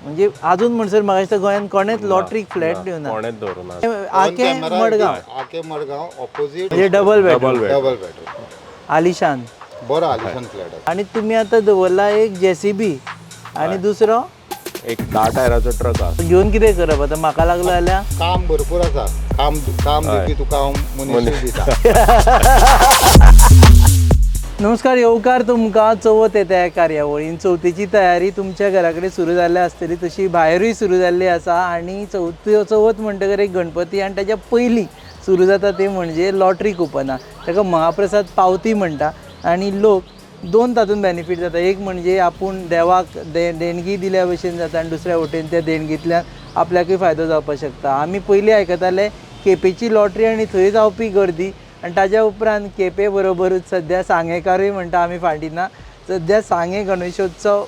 म्हणजे अजून म्हणसर म्हाका गोंयान कोणेच लॉटरीक फ्लॅट दिवना. कोणेच दवरुना. आके मडगांव आके मडगांव ऑपोजिट म्हणजे डबल बेडरूम डबल बेडरूम आलिशान. बरो आलिशान फ्लॅट आसा. आणि तुम्ही आता दवरला एक JCB आणि दुसरो एक 10 टायराचो ट्रक आसा. घेऊन कितें करप आता म्हाका लागलो जाल्यार काम भरपूर आसा. काम दिवपी तुका हांव मनीस दिता. नमस्कार, येवकार तुमकां चवथ येता ह्या कार्यावळीन. चवथीची तयारी तुमच्या घरा कडेन सुरू जाल्ली आसतली, तशी भायरूय सुरू जाल्ली आसा. आणि चवथ म्हणटकर एक गणपती आनी ताच्या पयलीं सुरू जाता ते म्हणजे लॉटरी कुपनां. ताका महाप्रसाद पावती म्हणटा. आणि लोक दोन तातूंत बेनिफीट जाता. एक म्हणजे आपूण देवाक देणगी दिल्या भशेन जाता आनी दुसऱ्या वटेन त्या देणगींतल्यान आपल्याकूय फायदो जावपाक शकता. आमी पयलीं आयकताले केपेची लॉटरी आनी थंय जावपी गर्दी, आनी ताज्या उपरांत केपे बरोबरूच सद्या सांगेकारूय म्हणटा आमी फाटीं ना. सद्या सांगे गणेशोत्सव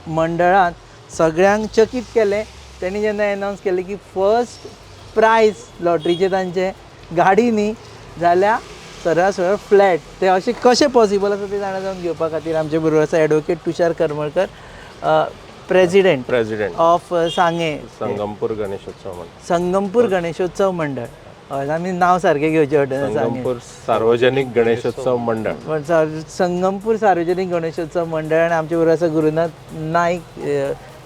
मंडळान सगळ्यांक चकीत केलें. तेणी जेन्ना एनावन्स केलें की फर्स्ट प्रायज लॉटरीचे तांचे गाडी न्ही जाल्यार सरळ फ्लॅट. ते अशें कशें पॉसिबल आसा ते जाणा जावन घेवपा खातीर आमचे बरोबर आसा advocate Tushar Karmalkar, president of सांगे संगमपूर गणेशोत्सव मंडळ. संगमपूर गणेशोत्सव मंडळ. हय, आमी नांव सारकें घेवचें पडटलें. संगमपूर सार्वजनिक गणेशोत्सव मंडळ. संगमपूर सार्वजनिक गणेशोत्सव मंडळ. आणि आमचे बरोबर आसा गुरुनाथ नायक.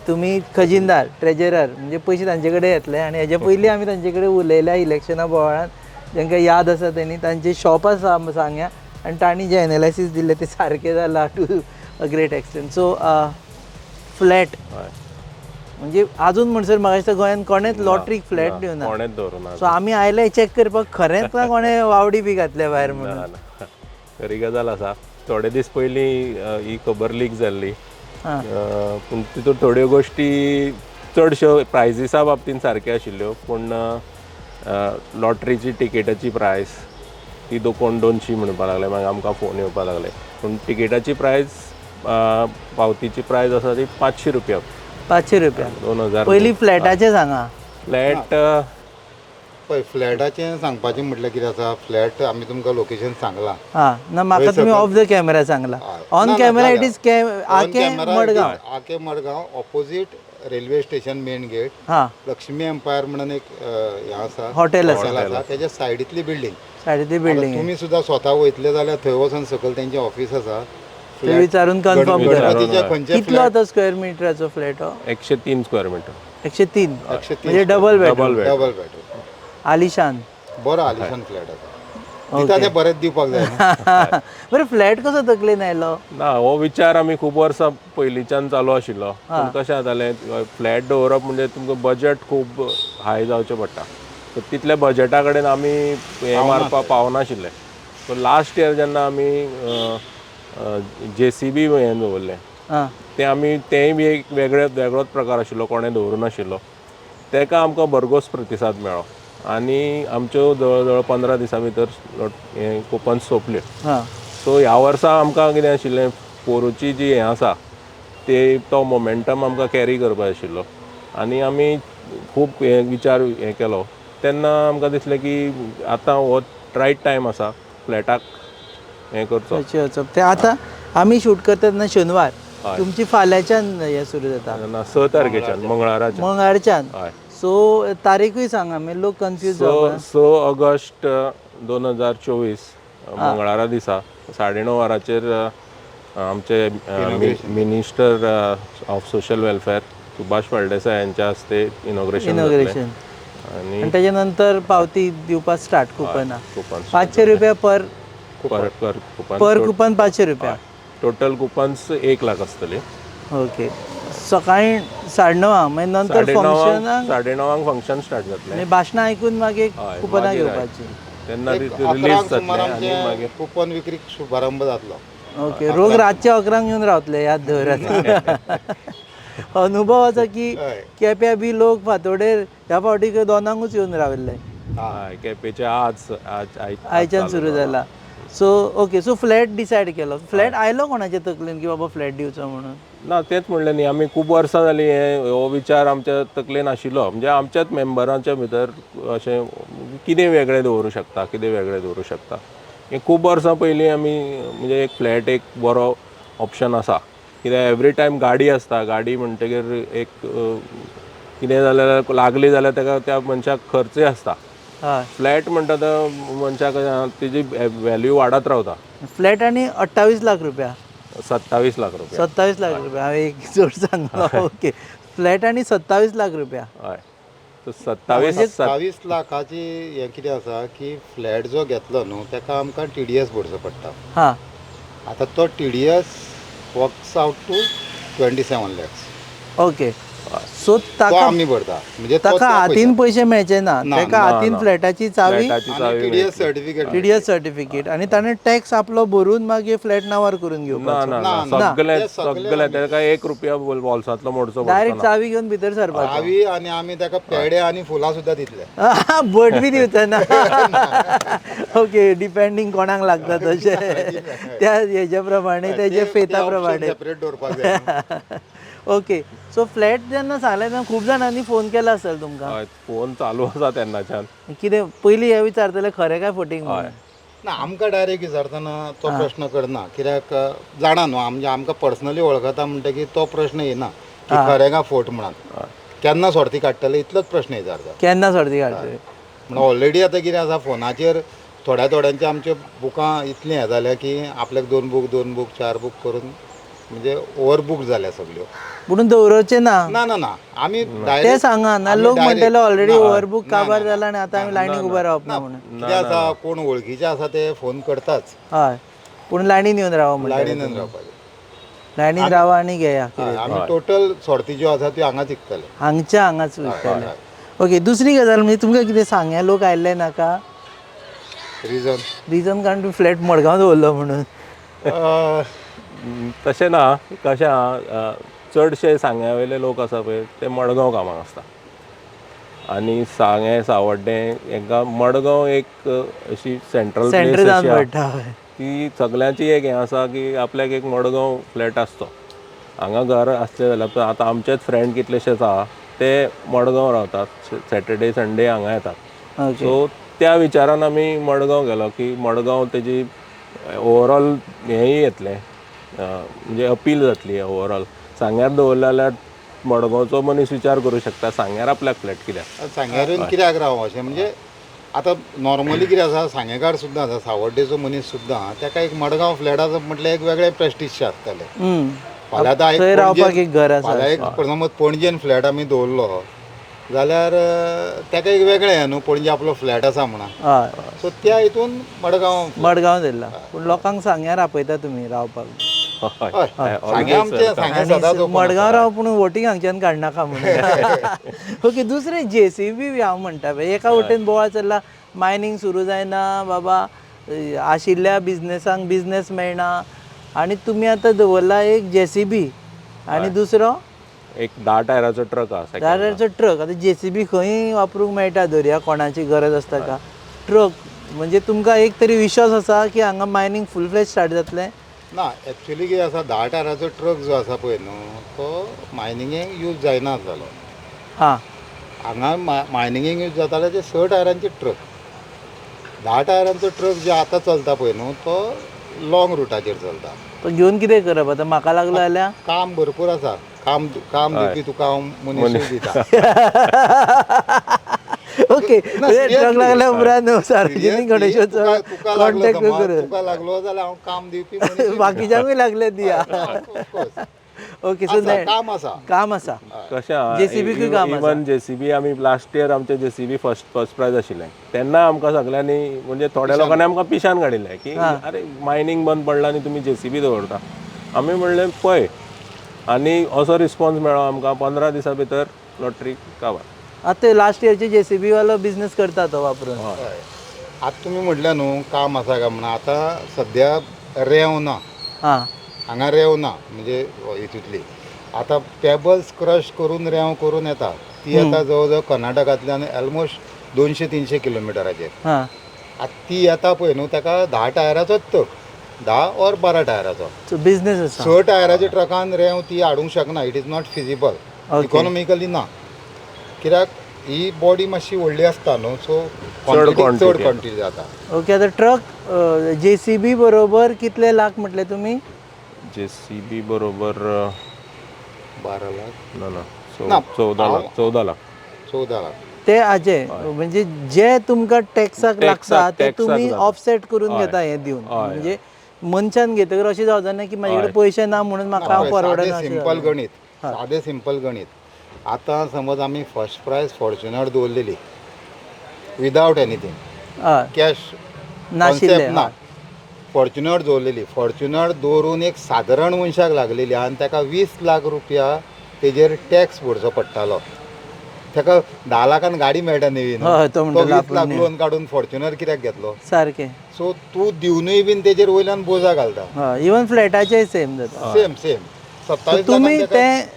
तुमी खजिनदार, ट्रेजरर, म्हणजे पयशे तांचे कडेन येतले. आनी हेजे पयलीं आमी तांचे कडेन उलयल्या इलेक्शना बोवाळान. जांकां याद आसा तेणी तांचें शॉप आसा सांग्या, आनी तांणी जे एनालायसीस दिल्लें तें सारकें जालां to a great extent. So flat म्हणजे अजून म्हणसर म्हाका दिसता गोंयान कोणेच लॉटरीक फ्लॅट दिवना. कोणेच दवरुना. सो आमी आयले चॅक करपाक खरेंच ना कोणें वावडी बी घातल्या भायर म्हणून. खरी गजाल आसा. थोडे दीस पयलीं ही खबर लीक जाल्ली, पूण तितून थोड्यो गोश्टी चडश्यो प्रायजीसा बाबतींत सारक्यो आशिल्ल्यो. पूण लॉटरीची टिकेटाची प्रायस ती कोण 200 म्हणपाक लागले. मागीर आमकां फोन येवपाक लागले. पूण टिकेटाची प्रायस, पावतीची प्रायस आसा ती 500 रुपया. 500 रुपया 2000. पयलीं फ्लॅटाचें सांगा. फ्लॅट पळय, फ्लॅटाचें सांगपाचें म्हटल्यार कितें आसा, फ्लॅट आमी तुमकां लोकेशन सांगलां. हां ना, म्हाका तुमी ऑफ द कॅमेरा सांगला. On camera it is Aquem Margao. Aquem Margao opposite railway station main gate. हां, लक्ष्मी एम्पायर म्हणून एक हें आसा, हॉटेल आसा. तेज्या सायडींतली बिल्डींग. सायडींतली बिल्डींग. तुमी सुद्दां स्वता वयतले जाल्यार थंय वचून सकयल तेंचें ऑफिस आसा. ते विचारून कन्फर्म करा. गणपतीचे खंयचे कितलो आतां स्क्वेअर मिटराचो फ्लॅट हो? 103 स्क्वेअर मीटर. 103 103 म्हणजे डबल बेडरूम. डबल बेडरूम आलिशान. बरो आलिशान फ्लॅट आसा. दिता ते बरेंच दिवपाक जाय. बरें, फ्लॅट कसो तकलेन आयलो? ना, हो विचार आमी खूब वर्सां पयलींच्यान चालू आशिल्लो. पूण कशें जातालें, फ्लॅट दवरप म्हणजे तुमकां बजेट खूब हाय जावचें पडटा. सो तितल्या बजेटा कडेन आमी हें मारपाक पावनाशिल्ले. सो लास्ट इयर जेन्ना आमी JCB हें दवरलें, तें आमी तेंय बी एक वेगळोच प्रकार आशिल्लो, कोणें दवरूं नाशिल्लो. तेका आमकां भरघोस प्रतिसाद मेळ्ळो. आनी आमच्यो जवळ जवळ 15 दिसां भितर हें कुपन्स सोंपल्यो. सो ह्या वर्सा आमकां कितें आशिल्लें, पोरूची जी हें आसा तो मोमेंटम आमकां कॅरी करपाक आशिल्लो. आनी आमी खूब विचार हें केलो. तेन्ना आमकां दिसलें की आतां हो रायट टायम आसा फ्लॅटाक हें करचो. ते आतां आमी शूट करता तेन्ना शेनवार. तुमची फाल्यांच्यान हें सुरू जाता 6 तारखेच्यान मंगळारच्यान. हय. सो तारीखूय सांगा, मागीर लोक कन्फ्यूज 6 ऑगस्ट 2024 मंगळारा दिसा 9:30 वरांचेर आमचे minister of social welfare Subhash Phaldesai यांच्या हस्ते इनॉग्रेशन. आणि त्याच्या नंतर पावती दिवपाक स्टार्ट. कुपनां 500 रुपया पर कुपन. 500 रुपया टोटल कुपन्स 1 लाख आसतली. ओके. सकाळी 9:30 मागीर नंतर फंक्शन 9:30 फंक्शन स्टार्ट जातलें. भाशणां आयकून मागीर कुपनां घेवपाची. तेन्ना रिलीज जातलें आनी मागीर कुपन विक्रीक शुभारंभ जातलो. ओके. रोग रातचे 11 येवन रावतले, याद दवरात. अनुभव आसा की केप्या बी लोक फातोडेर ह्या फावटी 2 येवन राविल्ले. केपेचे आयच्यान सुरू जाला. So okay. So flat decided केलो. फ्लॅट आयलो कोणाच्या तकलेन की बाबा फ्लॅट दिवचो म्हणून? ना, तेच म्हणलें न्ही, आमी खूब वर्सां जालीं हो विचार आमच्या तकलेन आशिल्लो. म्हणजे आमच्याच मेंबरांच्या भितर अशें कितें वेगळें दवरूं शकता. हें खूब वर्सां पयलीं आमी म्हणजे एक फ्लॅट एक बरो ऑप्शन आसा. कित्याक एवरी टायम गाडी आसता, गाडी म्हणटकीर एक कितें जाल्यार लागली जाल्यार ताका त्या मनशाक खर्चय आसता. हय फ्लॅट म्हणटा तो मनशाक तेजी व्हॅल्यू वाडत रावता. फ्लॅट आणि 28 लाख रुपया 27 लाख रुपया. 27 लाख रुपया हांवें एक जोड सांगलो. ओके, फ्लॅट आणि 27 लाख रुपया. हय, तो 27 27 लाखाची हें कितें आसा की फ्लॅट जो घेतलो न्हू ताका आमकां TDS भरचो पडटा. हां आतां तो TDS works out to 27 lakhs. Okay, so तो ताका आमी भरता. म्हणजे तो ताका त्या हातीन पैसे मेळचे ना, ना, ताका हातीन फ्लॅटाची चावी, फ्लॅटाची चावी TDS सर्टिफिकेट TDS सर्टिफिकेट आणि ताणें टॅक्स आपलो भरून मागीर फ्लॅट नावार करून ना घेवपाचो. ना ना सगळे ताका 1 रुपया बॉल्सांतलो मोडचो डायरेक्ट चावी घेवन भितर सरपाचो. चावी आनी आमी ताका पेडे आनी फुलां सुद्दां दितले. भट बी दिवचा ना. ओके, डिपेंडींग कोणाक लागता तशें त्या हेच्या प्रमाणे तेजे फेता प्रमाणे. सेपरेट दवरपाक जाय. ओके, सो फ्लॅट जेन्ना सांगलें तेन्ना खूब जाणांनी फोन केला आसतलो तुमकां. हय, फोन चालू आसा तेन्नाच्यान. कितें पयलीं हे विचारतले खरें काय फोटींग म्हणून. ना आमकां डायरेक्ट विचारतना तो प्रश्न करना. कित्याक जाणा न्हू म्हणजे आमकां पर्सनली वळखता म्हणटकीर तो प्रश्न येना की खरें काय फोट म्हणून. केन्ना सोडती काडटले इतलोच प्रश्न विचारता. केन्ना सर्दी काडटली. म्हणून ऑलरेडी आतां कितें आसा फोनाचेर थोड्यांचे आमचे बुकां इतलीं हें जाल्या की आपल्याक 2 बूक 4 बूक करून म्हणजे ओवर बूक जाल्या सगल्यो. म्हणून दवरचे ना ना ना ना आमी ते सांगा ना. लोक म्हणटले ऑलरेडी ओव्हरबूक काबार जाला आनी आतां आमी लायनीक उबे रावप ना म्हणून. कितें आसा कोण वळखीचे आसा ते फोन करताच. हय, पूण लायनीन येवन रावा म्हणटा. लायनीन रावपाचें. लायनीन रावा आनी घेया. आमी टोटल सोडती ज्यो आसा त्यो हांगाच विकतले. हांगच्या हांगाच विकतले. ओके, दुसरी गजाल म्हणजे तुमकां कितें सांगया लोक आयल्ले नाका रिजन कारण तूं फ्लॅट मडगांव दवरलो म्हणून. तशें ना. कशें आहा, चडशे सांग्या वयले लोक आसा पळय ते मडगांव कामाक आसता आनी सांगे सांवड्डें हांकां मडगांव एक अशी सेंट्रल प्लेस जावन अशी पडटा. आहा की सगल्यांची एक हें आसा की आपल्याक एक मडगांव फ्लॅट आसचो. हांगा घर आसलें जाल्यार आतां आमचेच फ्रेंड कितलेशेच आहा ते मडगांव रावतात, सॅटर्डे संडे हांगा येतात. सो त्या विचारान आमी मडगांव गेलो की मडगांव तेजी ओवरऑल हेंय येतलें म्हणजे अपील जातली ओवरऑल. सांग्यार दवरलें जाल्यार मडगांवचो मनीस विचार करूं शकता सांग्यार आपल्याक फ्लॅट कित्याक. सांग्यारून कित्याक राव अशें म्हणजे आतां नॉर्मली कितें आसा सांगेकार सुद्दां आसा सावड्डेचो मनीस सुद्दां ताका एक मडगांव फ्लॅट आसा म्हटल्यार एक वेगळे प्रेस्टिज आसतलें. फाल्यां थंय रावपाक एक घर आसा. फाल्यां एक समज पणजेन फ्लॅट आमी दवरलो जाल्यार ताका एक वेगळें हें न्हू पणजे आपलो फ्लॅट आसा म्हणून. हय, सो त्या हितून मडगांव दिला. पूण लोकांक सांग्यार आपयता तुमी रावपाक. मडगांव राव पूण वोटींग हांगच्यान काडनाका म्हणून. ओके, दुसरें JCB हांव म्हणटा पळय एका वटेन बोवाळ चल्ला मायनींग सुरू जायना बाबा, आशिल्ल्या बिजनेसांक बिजनेस मेळना आनी तुमी आतां दवरला एक JCB आनी दुसरो एक 10 टायराचो ट्रक आसा. 10 टायराचो ट्रक. आतां JCB खंय वापरूंक मेळटा दर्या कोणाची गरज आसता का. ट्रक म्हणजे तुमकां एक तरी विश्वास आसा की हांगा मायनींग फूल फ्लेज स्टार्ट जातलें. ना एक्चुली कितें आसा 10 टायराचो ट्रक जो आसा पळय न्हू तो मायनिंगेक यूज जायना जालो. हां, हांगा मायनिंगेक यूज जाता जाल्यार ते 6 टायरांचे ट्रक. 10 टायरांचो ट्रक जे आतां चलता पळय न्हू तो लॉंग रुटाचेर चलता. तो घेवन कितें करप आतां म्हाका लागलो जाल्यार. काम भरपूर आसा. काम दिवपी तुका हांव मनीस दिता. ओके, ट्रक लागल्या उपरांत सार्वजनीक गणेशोत्सव कॉन्टॅक्ट कर. तुका लागलो जाल्यार हांव काम दिवपी मनीस बाकीच्यांकूय लागले दिया. ओके, सो काम आसा. काम आसा. कशें आहा, JCB काम आसा. इवन JCB आमी लास्ट इयर आमचे JCB फर्स्ट प्रायज आशिल्लें तेन्ना आमकां सगल्यांनी म्हणजे थोड्या लोकांनी आमकां पिशान काडिल्लें की अरे मायनींग बंद पडला आनी तुमी JCB दवरता. आमी म्हणलें पळय आनी असो रिस्पॉन्स मेळ्ळो आमकां 15 दिसां भितर लॉटरी काबार. आतां लास्ट इयरचे JCB वालो बिझनेस करता तो वापरून. आतां तुमी म्हटलें न्हू काम आसा काय म्हणून. आतां सद्या रेंव ना. हां, हांगा रेंव ना म्हणजे हितूंतली. आतां पेबल्स क्रश करून रेंव करून येता ती येता जवळ जवळ कर्नाटकांतल्यान ऑलमोस्ट 200-300 किलोमिटराचेर. हां, आतां ती येता पळय न्हू ताका 10 टायराचोच तक 10 और 12 टायराचो. सो बिझनेस आसा. 6 टायराच्या ट्रकान रेंव ती हाडूंक शकना. It is not feasible. Economically ना. कित्याक ही बॉडी मातशी व्हडली आसता न्हू सो चड क्वॉन्टिटी जाता. ओके, आतां ट्रक JCB बरोबर कितले लाख म्हटले तुमी. JCB बरोबर 12 लाख ना ना. 14 लाख 14 लाख ते अजय म्हणजे जे तुमका टॅक्साक लागता ते टॅक्साक तुम्ही जाता. ऑफसेट करून घेता हे दिवन म्हणजे मनशान घेतकर अशें जावचा ना की माझ्याकडे पैसे ना म्हणून म्हाका हांव परवडना अशें सिंपल गणित साधे सिंपल गणित आता समज आम्ही फर्स्ट प्राइज फॉर्च्युनर दवरलेली विदाउट एनीथींग हय कॅश नाशिल्ले ना फॉर्च्युनर दवरलेली फॉर्च्युनर दवरून एक सादारण मनशाक लागलेली आणि ताका 20 लाख रुपया तेजेर टॅक्स भरचो पडटालो ताका 10 लाखान गाडी मेळटा नवी हय, तो तो म्हणटालो 20 लाख लोन काडून फॉर्च्युनर कित्याक घेतलो सारकें सो तूं दिवनूय बीन तेजेर वयल्यान बोजा घालता हय इवन फ्लॅटाचेय सेम जाता सेम सेम 27 तुम्ही लाखान ते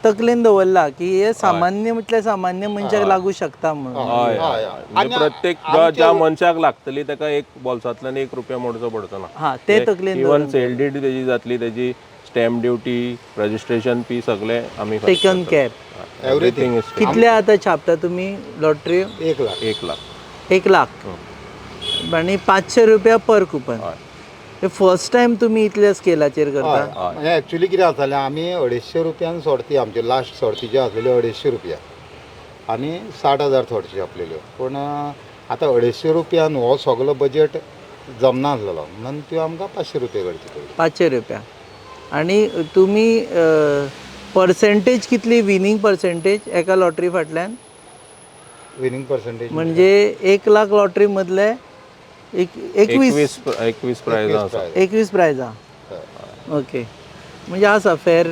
तकलेन दवरला की हे सामान्य म्हटल्यार सामान्य मनशाक लागू शकता म्हणून हय हय, हय हय. म्हणजे प्रत्येक ज्या मनशाक लागतली ताका एक बोल्सांतल्यान 1 रुपया मोडचो पडचो ना हा ते तकलेन इवन सेल डीड तेजी जातली तेजी स्टॅम्प ड्युटी रजिस्ट्रेशन फी सगळे आमी टेकन केअर एवरीथिंग इज कितले आतां छापता तुम्ही लॉटरी 1 लाख 1 लाख 1 लाख आणि 500 रुपया पर कुपन हय हे फर्स्ट टाइम तुम्ही इतल्या स्केलाचेर करता म्हणजे ॲक्च्युली कितें जातालें आमी 250 रुपयान सोडती आमचे लास्ट सोडती जे आसलेल्यो 250 रुपया आनी 60,000 थोडशी आपलेल्यो पूण आतां 250 रुपयान हो सगळो बजेट जमना आसलेलो म्हणून त्यो आमकां 500 रुपया करची पडली 500 रुपया आणि तुम्ही पर्सेंटेज कितली विनिंग पर्सेंटेज एका लॉटरी फाटल्यान विनिंग पर्सेंटेज म्हणजे 1 लाख लॉटरी मधले 21 प्रायज प्रायजां ओके म्हणजे आसा फेर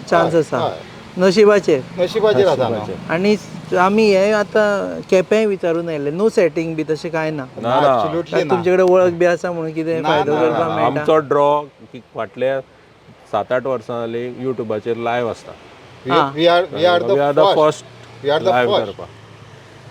चान्स आसा नशिबाचेर नशिबाचेर आसा न्हू आणि आमी हे आतां केपेंय विचारून आयले नो सेटिंग बी तशें कांय ना ॲब्सोल्युटली तुमचे कडेन वळख बी आसा म्हणून कितें फायदो करपाक मेळटा आमचो ड्रॉ फाटल्या 7-8 वर्सां जाली युट्यूबाचेर लायव्ह आसता we are the first we are the live first करपाक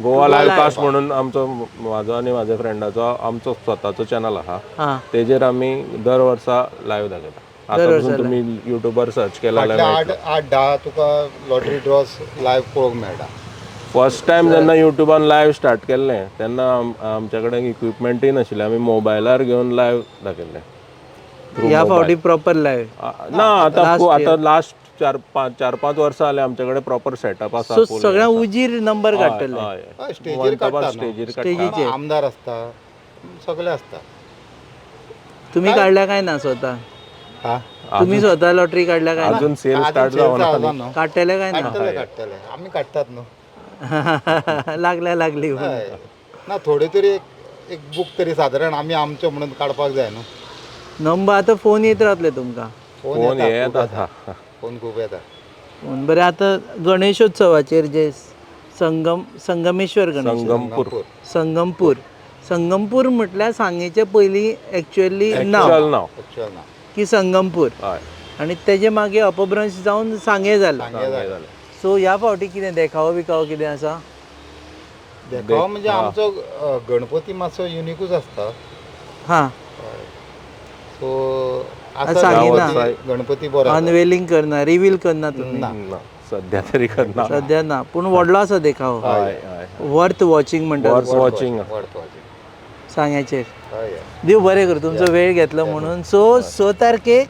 गोवा लायव्ह कास्ट म्हणून आमचो म्हाजो आनी म्हाज्या फ्रेंडाचो आमचो स्वताचो चॅनल आहा हां तेजेर आमी दर वर्सा लायव्ह दाखयता आतां पसून तुमी युट्यूबार सर्च केला फाटल्या 8-10 तुका लॉटरी ड्रॉस लायव्ह पळोवंक मेळटा फर्स्ट टायम जेन्ना युट्यूबान लायव्ह स्टार्ट केल्लें तेन्ना आमच्या कडेन इक्विपमेंटूय नाशिल्लें आमी मोबायलार घेवन लायव्ह दाखयल्लें ह्या फावटी प्रॉपर लायव्ह ना आतां लास्ट 4-5 वर्सां जाले आमचे कडेन प्रॉपर सेटअप आसा सो सगळ्या उजीर नंबर काडटले हय स्टेजीर काडटा स्टेजीर स्टेजीचेर आमदार आसता सगळे आसता तुम्ही काढल्या काय ना स्वतः हा तुम्ही स्वतः लॉटरी काढल्या काय अजून सेल स्टार्ट जावना न्हू काडटले काय ना काडटले आमी काडटात न्हू लागली हय. ना थोडे तरी एक बूक तरी सादारण आमी आमचे म्हणून काडपाक जाय न्हू नंबर आता फोन येत राहतले तुमकां फोन येत आसा फोन खूब येता फोन बरें आतां गणेशोत्सवाचेर जे संगमेश्वर गणेश संगमपूर म्हटल्यार सांगेचे पयलीं एक्चुअली नांव एक्चुअल ना की संगमपूर हय आणि तेजे मागीर अपभ्रंश जावन सांगे जालें जालें सो ह्या फावटी कितें देखावो बिखावो कितें आसा देखाव म्हणजे आमचो गणपती मातसो युनिकूच आसता हां सो सांगिना. गणपती बरो आसा. अनवेलिंग करना रिवील करना तुम्ही ना सध्या तरी करना सध्या ना पूण व्हडलो आसा देखावो हय हय वर्थ वॉचिंग म्हणटा वर्थ वॉचिंग वर्थ वॉचिंग सांग्याचेर हय हय देव बरें कर तुमचो वेळ घेतलो म्हणून सो 6 तारखेक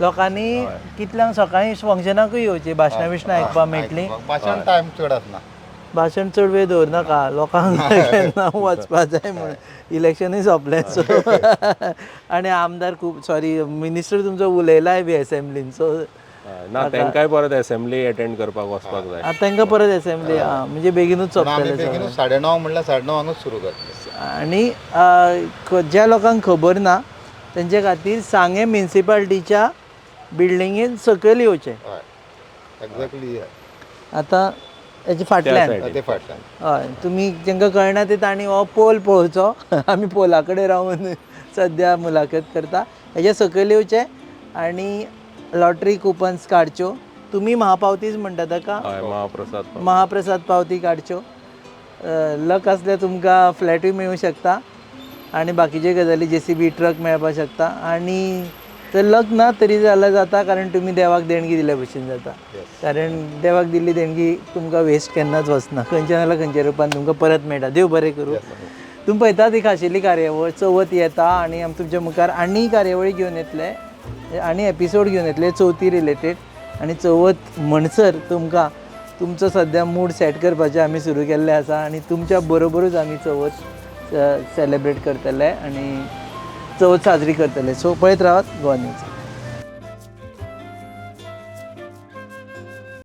लोकांनी कितल्यांक सकाळीं फंक्शनाकूय येवचें भाशणां बिशणां आयकपाक मेळटलीं भाशण टायम चड आसना भाशण चड वेळ दवरनाका लोकांक केन्ना वचपाक जाय म्हणून इलेक्शनूय सोंपलें सो आनी आमदार खूब सॉरी मिनिस्टर तुमचो उलयलाय बी एसेंब्लीन सो ना तेंकाय परत असेंब्ली अटेंड करपाक वचपाक जाय आतां तांकां परत एसेंब्ली म्हणजे बेगीनूच आमी सोंपतलें बेगीनूच 9:30 म्हणल्यार 9:30 सुरू करतले आणि ज्या लोकांक खबर ना तेंचे खातीर सांगे म्युन्सिपालिटीच्या बिल्डिंगेन सकयल येवचें हय एक्झॅक्टली आतां हेचे फाटल्यान ते फाटल्यान हय तुमी जेंकां कळना ते तांणी हो पोल पळोवचो आमी पोला कडेन रावन सद्या मुलाखत करता हेजे सकयल येवचें आनी लॉटरी कुपन्स काडच्यो तुमी महापावतीच म्हणटा ताका हय महाप्रसाद महाप्रसाद पावती काडच्यो लक आसल्यार तुमकां फ्लॅटूय मेळूं शकता आनी बाकीचे गजाली JCB ट्रक मेळपाक शकता आनी तर लक ना तरी जाल्यार जाता कारण तुमी देवाक देणगी दिल्या भशेन जाता कारण देवाक दिल्ली देणगी तुमकां वेस्ट केन्नाच वचना खंयच्या नाल्यार खंयच्या रुपान तुमकां परत मेळटा देव बरें करूं तुमी पळयतात ही खाशेली कार्यावळ चवथ येता आनी आमी तुमच्या मुखार आनी कार्यावळी घेवन येतले आनी एपिसोड घेवन येतले चवथी रिलेटेड. आनी चवथ म्हणसर तुमकां तुमचो सद्या मूड सेट करपाचें आमी सुरू केल्लें आसा आनी तुमच्या बरोबरूच आमी चवथ सेलेब्रेट करतले आनी चवथ साजरी करतले. सो पळयत रावात गोवा न्यूज.